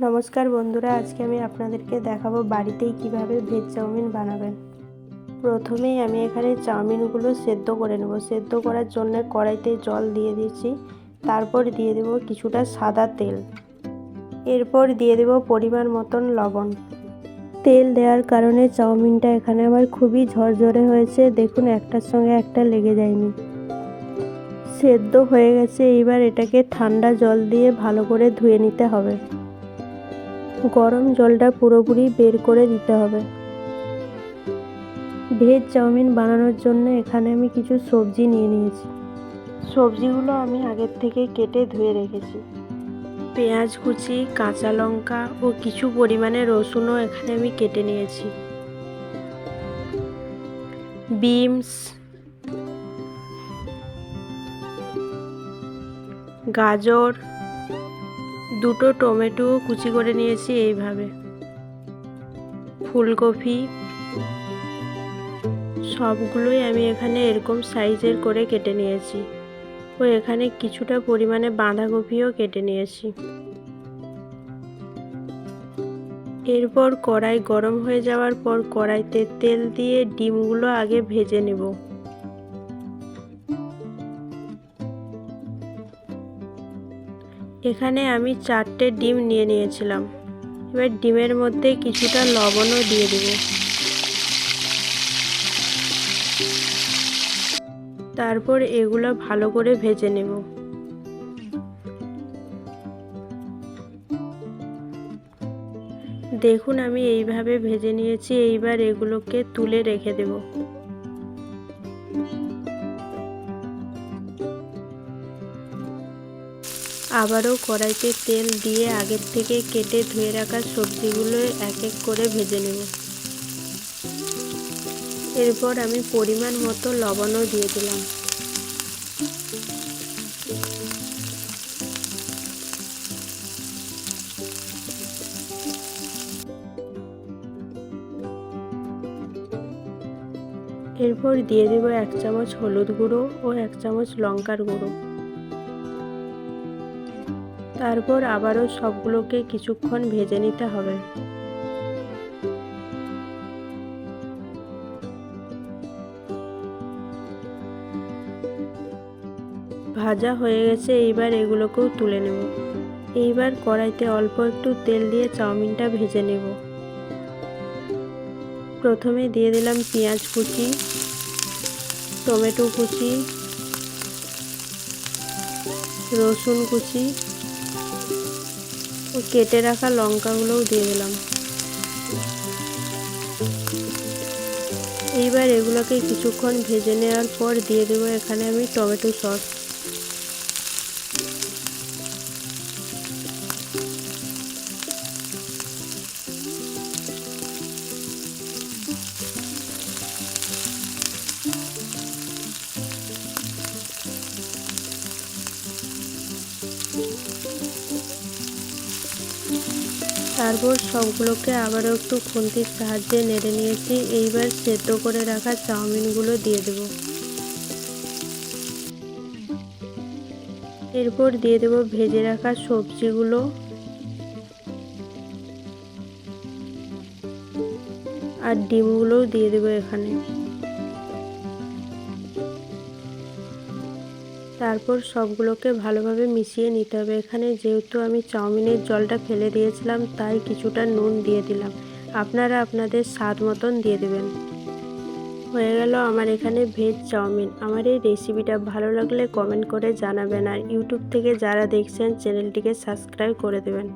নমস্কার বন্ধুরা, আজকে আমি আপনাদেরকে দেখাবো বাড়িতেই কিভাবে ভেজ চাউমিন বানাবেন। প্রথমেই আমি এখানে চাউমিনগুলো সেদ্ধ করে নেব। সেদ্ধ করার জন্য কড়াইতে জল দিয়ে দিয়েছি, তারপর দিয়ে দেব কিছুটা সাদা তেল, এরপর দিয়ে দেব পরিমাণ মতন লবণ। তেল দেওয়ার কারণে চাউমিনটা এখানে আমার খুবই ঝরঝরে হয়েছে, দেখুন একটার সঙ্গে একটা লেগে যায়নি। সেদ্ধ হয়ে গেছে, এইবার এটাকে ঠান্ডা জল দিয়ে ভালো করে ধুয়ে নিতে হবে। গরম জলটা পুরোপুরি বের করে দিতে হবে। ভেজ চাউমিন বানানোর জন্য এখানে আমি কিছু সবজি নিয়ে নিয়েছি। সবজিগুলো আমি আগের থেকে কেটে ধুয়ে রেখেছি। পেঁয়াজ কুচি, কাঁচা লঙ্কা ও কিছু পরিমাণে রসুনও এখানে আমি কেটে নিয়েছি। বিনস, গাজর, দুটো টমেটো কুচি করে নিয়েছি এইভাবে, ফুলকপি, সবগুলোই আমি এখানে এরকম সাইজের করে কেটে নিয়েছি। ও এখানে কিছুটা পরিমাণে বাঁধাকপিও কেটে নিয়েছি। এরপর কড়াই গরম হয়ে যাওয়ার পর কড়াইতে তেল দিয়ে ডিমগুলো আগে ভেজে নেব। এখানে আমি 4টে ডিম নিয়ে নিয়েছিলাম। এবার ডিমের মধ্যে কিছুটা লবণও দিয়ে দেব। তারপর এগুলো ভালো করে ভেজে নেব। দেখুন আমি এইভাবে ভেজে নিয়েছি। এইবার এগুলোকে তুলে রেখে দেব। আবারও কড়াইতে তেল দিয়ে আগের থেকে কেটে ধুয়ে রাখা সবজিগুলো এক এক করে ভেজে নেব। এরপর আমি পরিমাণ মতো লবণও দিয়ে দিলাম। এরপর দিয়ে দেব 1 চামচ হলুদ গুঁড়ো ও 1 চামচ লঙ্কার গুঁড়ো। তারপর আবারও সবগুলোকে কিছুক্ষণ ভেজে নিতে হবে। ভাজা হয়ে গেছে, এইবার এগুলোকেও তুলে নেব। এইবার কড়াইতে অল্প একটু তেল দিয়ে চাউমিনটা ভেজে নেব। প্রথমে দিয়ে দিলাম পেঁয়াজ কুচি, টমেটো কুচি, রসুন কুচি ও কেটে রাখা লঙ্কাগুলোও দিয়ে দিলাম। এইবার এগুলোকে কিছুক্ষণ ভেজে নেওয়ার পর দিয়ে দেবো এখানে আমি টমেটো সস। তারপর সবগুলোকে আবারও একটু খুন্তির সাহায্যে নেড়ে নিয়েছি। এইবার সেদ্ধ করে রাখা চাউমিনগুলো দিয়ে দেব। এরপর দিয়ে দেব ভেজে রাখা সবজিগুলো আর ডিমগুলোও দিয়ে দেব এখানে। তারপর সবগুলোকে ভালোভাবে মিশিয়ে নিতে হবে। এখানে যেহেতু আমি চাউমিনের জলটা ফেলে দিয়েছিলাম, তাই কিছুটা নুন দিয়ে দিলাম। আপনারা আপনাদের স্বাদ মতন দিয়ে দেবেন। হয়ে গেল আমার এখানে ভেজ চাউমিন। আমার এই রেসিপিটা ভালো লাগলে কমেন্ট করে জানাবেন, আর ইউটিউব থেকে যারা দেখছেন চ্যানেলটিকে সাবস্ক্রাইব করে দেবেন,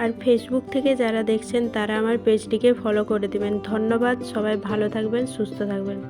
আর ফেসবুক থেকে যারা দেখছেন তারা আমার পেজটিকে ফলো করে দেবেন। ধন্যবাদ। সবাই ভালো থাকবেন, সুস্থ থাকবেন।